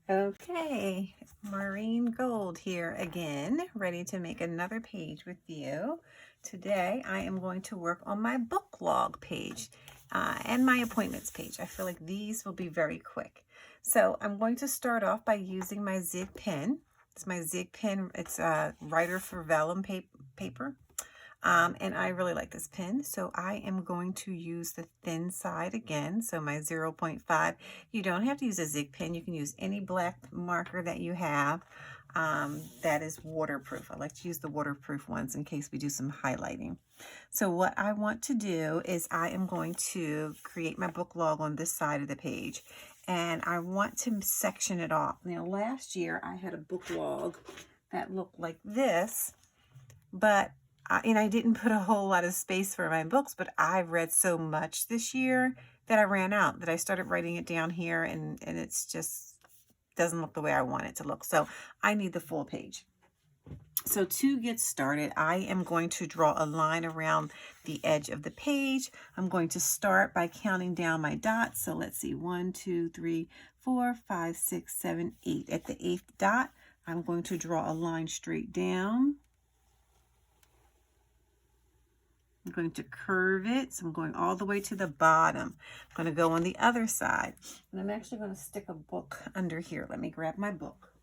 Okay, Maureen Gold here again, ready to make another page with you. Today I am going to work on my book log page and my appointments page. I feel like these will be very quick. So I'm going to start off by using my Zig pen. It's my Zig pen. It's a writer for vellum paper. And I really like this pen, so I am going to use the thin side again. So my 0.5, you don't have to use a Zig pen. You can use any black marker that you have that is waterproof. I like to use the waterproof ones in case we do some highlighting. So what I want to do is I am going to create my book log on this side of the page, and I want to section it off. Now last year I had a book log that looked like this, but I didn't put a whole lot of space for my books, but I've read so much this year that I ran out, that I started writing it down here, and it's just doesn't look the way I want it to look. So I need the full page. So to get started, I am going to draw a line around the edge of the page. I'm going to start by counting down my dots. So let's see, 1, 2, 3, 4, 5, 6, 7, 8. At the 8th dot, I'm going to draw a line straight down. I'm going to curve it, so I'm going all the way to the bottom. I'm going to go on the other side, and I'm actually going to stick a book under here. Let me grab my book.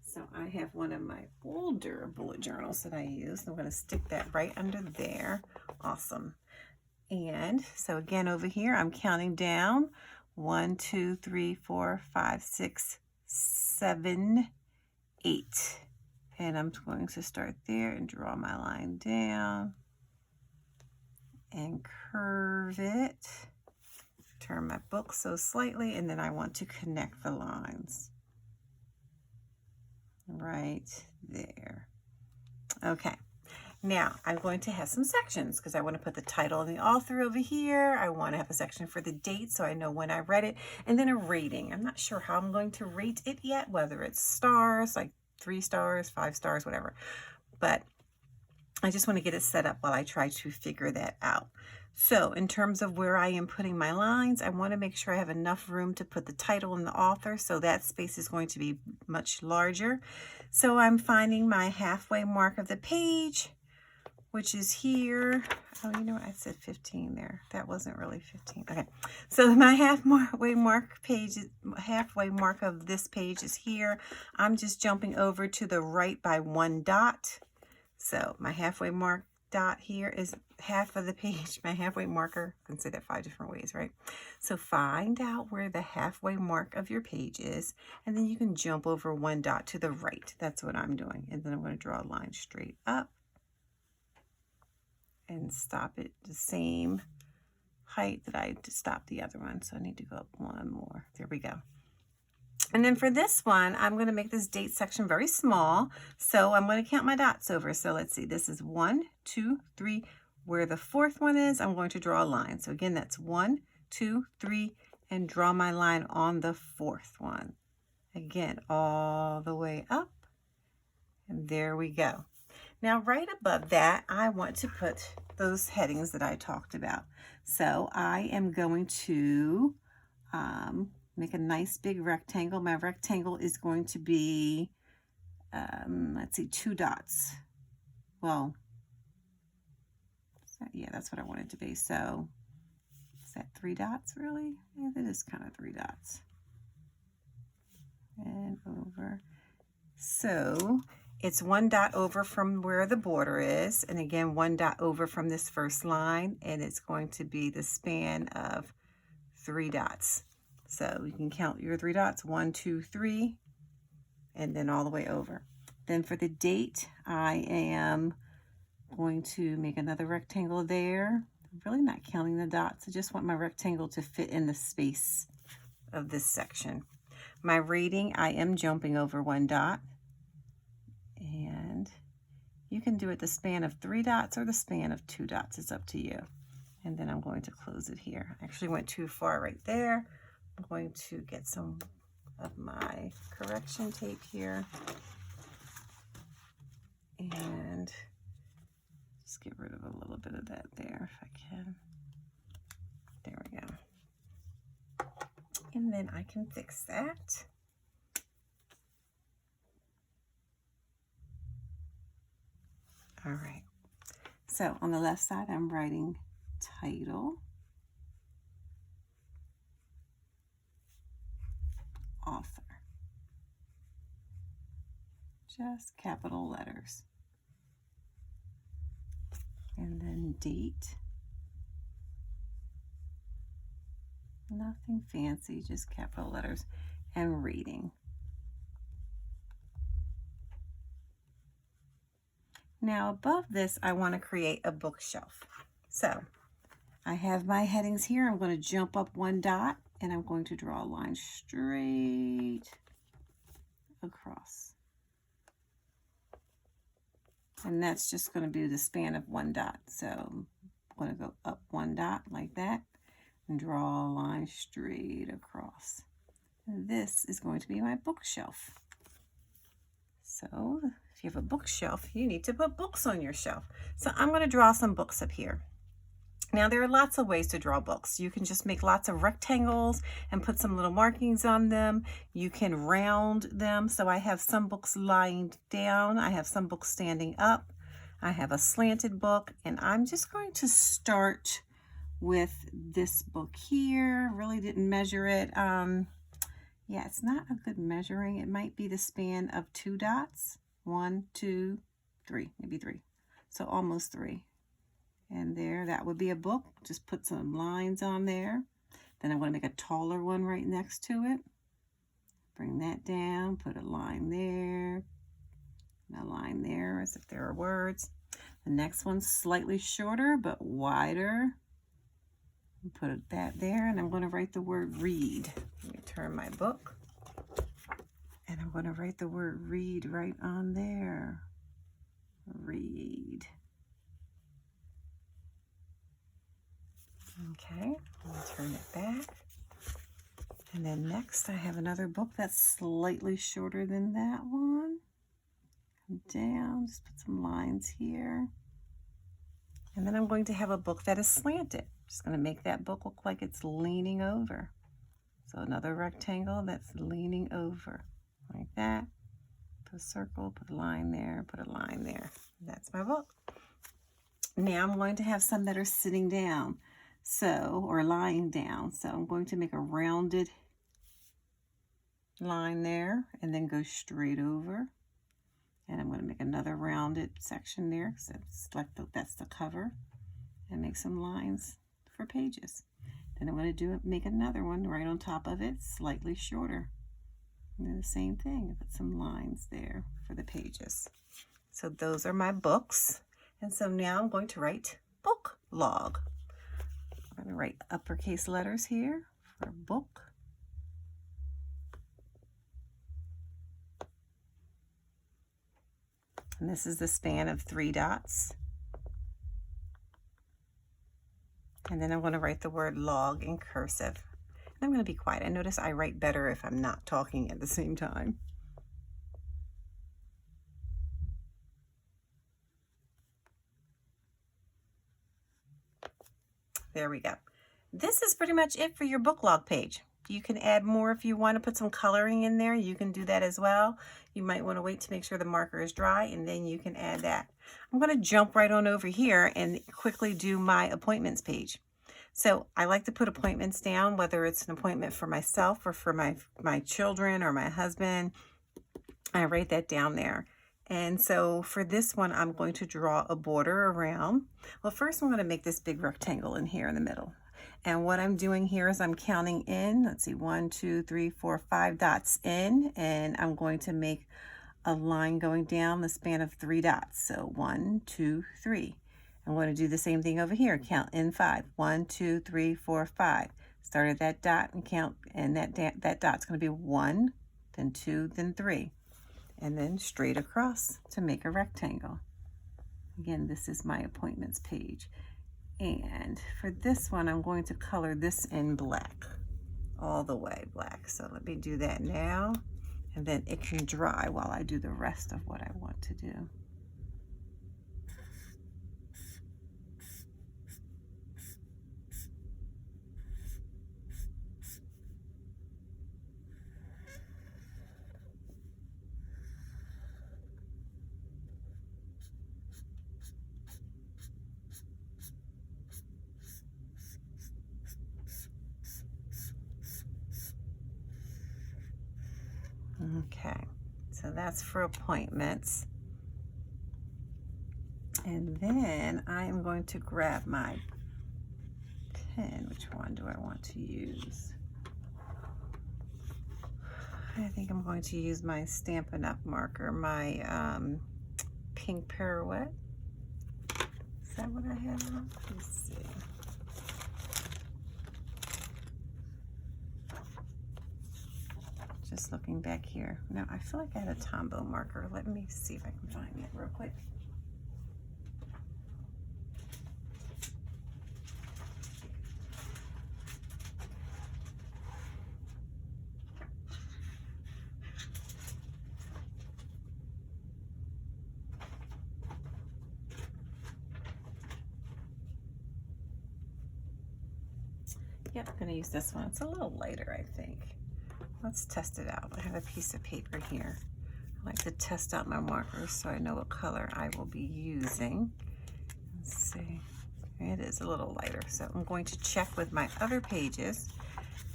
So I have one of my older bullet journals that I use. I'm going to stick that right under there. Awesome. And so again, over here, I'm counting down 1, 2, 3, 4, 5, 6, 7, 8. And I'm going to start there and draw my line down and curve it. Turn my book so slightly, and then I want to connect the lines right there. Okay. Now, I'm going to have some sections because I want to put the title and the author over here. I want to have a section for the date so I know when I read it, and then a rating. I'm not sure how I'm going to rate it yet, whether it's stars, like 3 stars, 5 stars, whatever. But I just want to get it set up while I try to figure that out. So in terms of where I am putting my lines, I want to make sure I have enough room to put the title and the author, so that space is going to be much larger. So I'm finding my halfway mark of the page, which is here. Oh, you know what? I said 15 there. That wasn't really 15. Okay. So my halfway mark of this page is here. I'm just jumping over to the right by 1 dot. So my halfway mark dot here is half of the page. My halfway marker, I can say that 5 different ways, right? So find out where the halfway mark of your page is, and then you can jump over 1 dot to the right. That's what I'm doing. And then I'm going to draw a line straight up and stop it the same height that I stopped the other one. So I need to go up 1 more. There we go. And then for this one, I'm going to make this date section very small. So I'm going to count my dots over. So let's see, this is 1, 2, 3. Where the 4th one is, I'm going to draw a line. So again, that's 1, 2, 3, and draw my line on the 4th one. Again, all the way up. And there we go. Now, right above that, I want to put those headings that I talked about. So I am going to make a nice big rectangle. My rectangle is going to be, let's see, 2 dots. Well, yeah, that's what I want it to be. So is that 3 dots really? Yeah, that is kind of 3 dots. And over. So it's 1 dot over from where the border is, and again 1 dot over from this first line, and it's going to be the span of 3 dots. So you can count your 3 dots, 1, 2, 3, and then all the way over. Then for the date, I am going to make another rectangle there. I'm really not counting the dots. I just want my rectangle to fit in the space of this section. My rating, I am jumping over 1 dot. And you can do it the span of 3 dots or the span of 2 dots. It's up to you. And then I'm going to close it here. I actually went too far right there. I'm going to get some of my correction tape here. And just just get rid of a little bit of that there if I can. There we go. And then I can fix that. All right. So on the left side, I'm writing title, author, just capital letters. And then date. Nothing fancy, just capital letters, and reading. Now above this, I want to create a bookshelf. So I have my headings here. I'm going to jump up one dot and I'm going to draw a line straight across. And that's just going to be the span of one dot. So I'm going to go up one dot like that and draw a line straight across. And this is going to be my bookshelf. So if you have a bookshelf, you need to put books on your shelf. So I'm going to draw some books up here. Now there are lots of ways to draw books. You can just make lots of rectangles and put some little markings on them. You can round them. So I have some books lying down. I have some books standing up. I have a slanted book, and I'm just going to start with this book here. Really didn't measure it. Yeah, it's not a good measuring. It might be the span of 2 dots. 1, 2, 3, maybe 3. So almost 3. And there, that would be a book. Just put some lines on there. Then I'm going to make a taller one right next to it. Bring that down, put a line there, and a line there as if there are words. The next one's slightly shorter but wider. Put that there, and I'm going to write the word read. Let me turn my book. And I'm going to write the word read right on there. Read. Okay, I'll turn it back. And then next I have another book that's slightly shorter than that one. Come down, just put some lines here. And then I'm going to have a book that is slanted. Just going to make that book look like it's leaning over. So another rectangle that's leaning over, like that. Put a circle, put a line there, put a line there. That's my book. Now I'm going to have some that are sitting down. So, or lying down. So I'm going to make a rounded line there and then go straight over. And I'm going to make another rounded section there because that's the cover, and make some lines for pages. Then I'm going to make another one right on top of it, slightly shorter. And do the same thing, put some lines there for the pages. So those are my books. And so now I'm going to write book log. I'm going to write uppercase letters here for book. And this is the span of 3 dots. And then I'm going to write the word log in cursive. And I'm going to be quiet. I notice I write better if I'm not talking at the same time. There we go. This is pretty much it for your book log page. You can add more if you want to put some coloring in there. You can do that as well. You might want to wait to make sure the marker is dry, and then you can add that. I'm going to jump right on over here and quickly do my appointments page. So I like to put appointments down, whether it's an appointment for myself or for my children or my husband. I write that down there. And so for this one, I'm going to draw a border around. Well, first I'm going to make this big rectangle in here in the middle. And what I'm doing here is I'm counting in, let's see, 1, 2, 3, 4, 5 dots in, and I'm going to make a line going down the span of 3 dots. So 1, 2, 3. I'm going to do the same thing over here. Count in 5. 1, 2, 3, 4, 5. Start at that dot and count, and that dot's going to be 1, then 2, then 3. And then straight across to make a rectangle. Again, this is my appointments page. And for this one, I'm going to color this in black, all the way black. So let me do that now, and then it can dry while I do the rest of what I want to do. Okay, so that's for appointments. And then I am going to grab my pen. Which one do I want to use? I think I'm going to use my Stampin' Up! Marker, my pink Pirouette. Is that what I have on? Let's see. Just looking back here. No, I feel like I had a Tombow marker. Let me see if I can find it real quick. Yep, I'm gonna use this one. It's a little lighter, I think. Let's test it out. I have a piece of paper here. I like to test out my markers so I know what color I will be using. Let's see. It is a little lighter, so I'm going to check with my other pages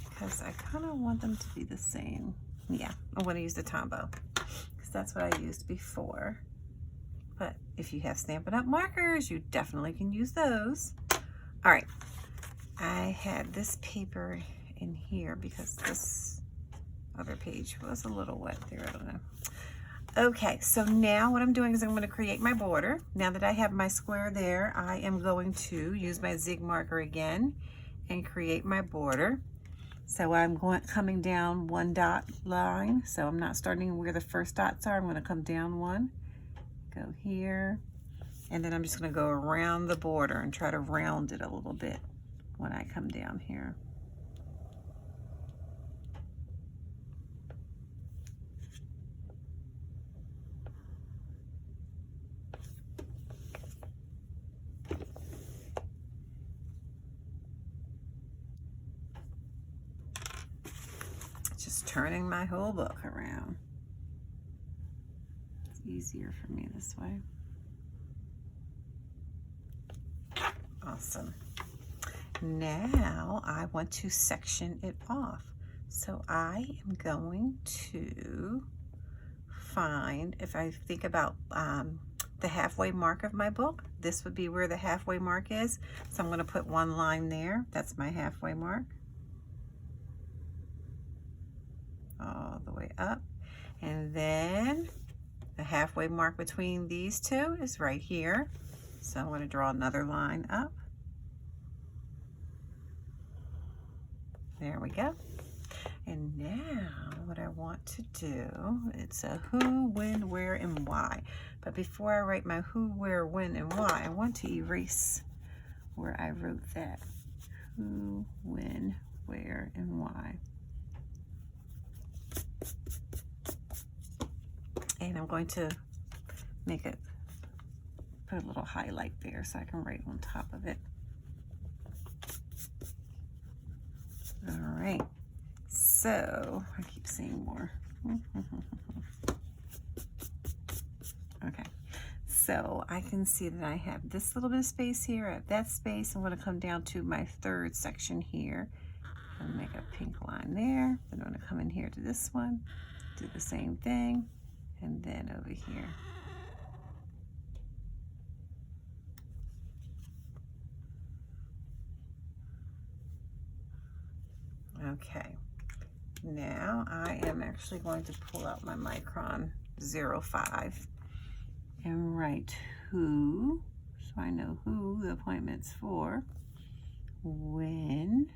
because I kind of want them to be the same. Yeah, I'm going to use the Tombow because that's what I used before. But if you have Stampin' Up! Markers, you definitely can use those. All right, I had this paper in here because this other page was a little wet there, I don't know. Okay, so now what I'm doing is I'm going to create my border. Now that I have my square there, I am going to use my zig marker again and create my border. So I'm coming down one dot line. So I'm not starting where the first dots are. I'm going to come down one, go here, and then I'm just going to go around the border and try to round it a little bit when I come down here. Just turning my whole book around. It's easier for me this way. Awesome. Now I want to section it off. So I am going to find, if I think about the halfway mark of my book, this would be where the halfway mark is. So I'm going to put one line there. That's my halfway mark. All the way up. And then the halfway mark between these two is right here. So I'm going to draw another line up. There we go. And now what I want to do, it's a who, when, where, and why. But before I write my who, where, when, and why, I want to erase where I wrote that. Who, when, where, and why. And I'm going to make it, put a little highlight there so I can write on top of it. All right, so I keep seeing more. Okay, so I can see that I have this little bit of space here, I have that space. I'm going to come down to my third section here and make a pink line there. Then I'm going to come in here to this one, do the same thing, and then over here. Okay, now I am actually going to pull out my Micron 05 and write who, so I know who the appointment's for, when,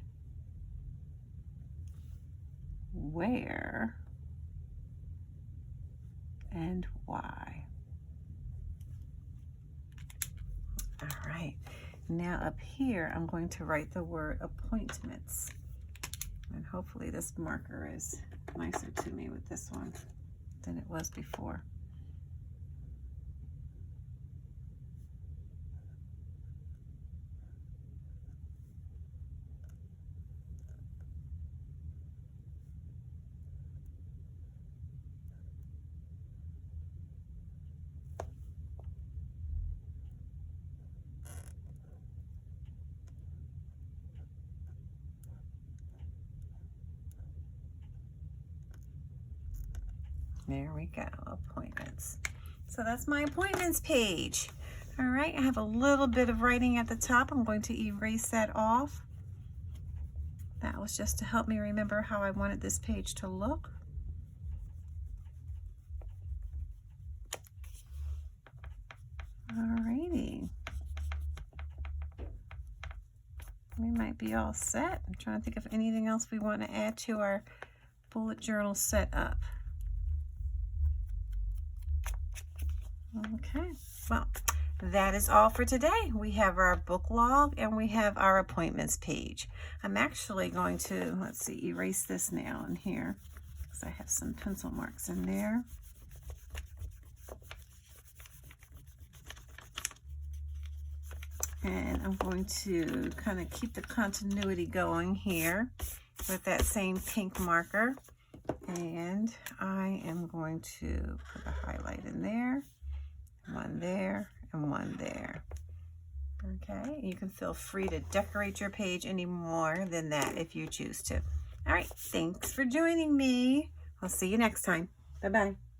where, and why. All right, now up here I'm going to write the word appointments. And hopefully this marker is nicer to me with this one than it was before. There we go, appointments. So that's my appointments page. All right, I have a little bit of writing at the top. I'm going to erase that off. That was just to help me remember how I wanted this page to look. Alrighty. We might be all set. I'm trying to think of anything else we want to add to our bullet journal setup. Okay, well, that is all for today. We have our book log and we have our appointments page. I'm actually going to, let's see, erase this now in here because I have some pencil marks in there. And I'm going to kind of keep the continuity going here with that same pink marker. And I am going to put a highlight in there, one there, and one there. Okay, you can feel free to decorate your page any more than that if you choose to. All right, thanks for joining me. I'll see you next time. Bye-bye.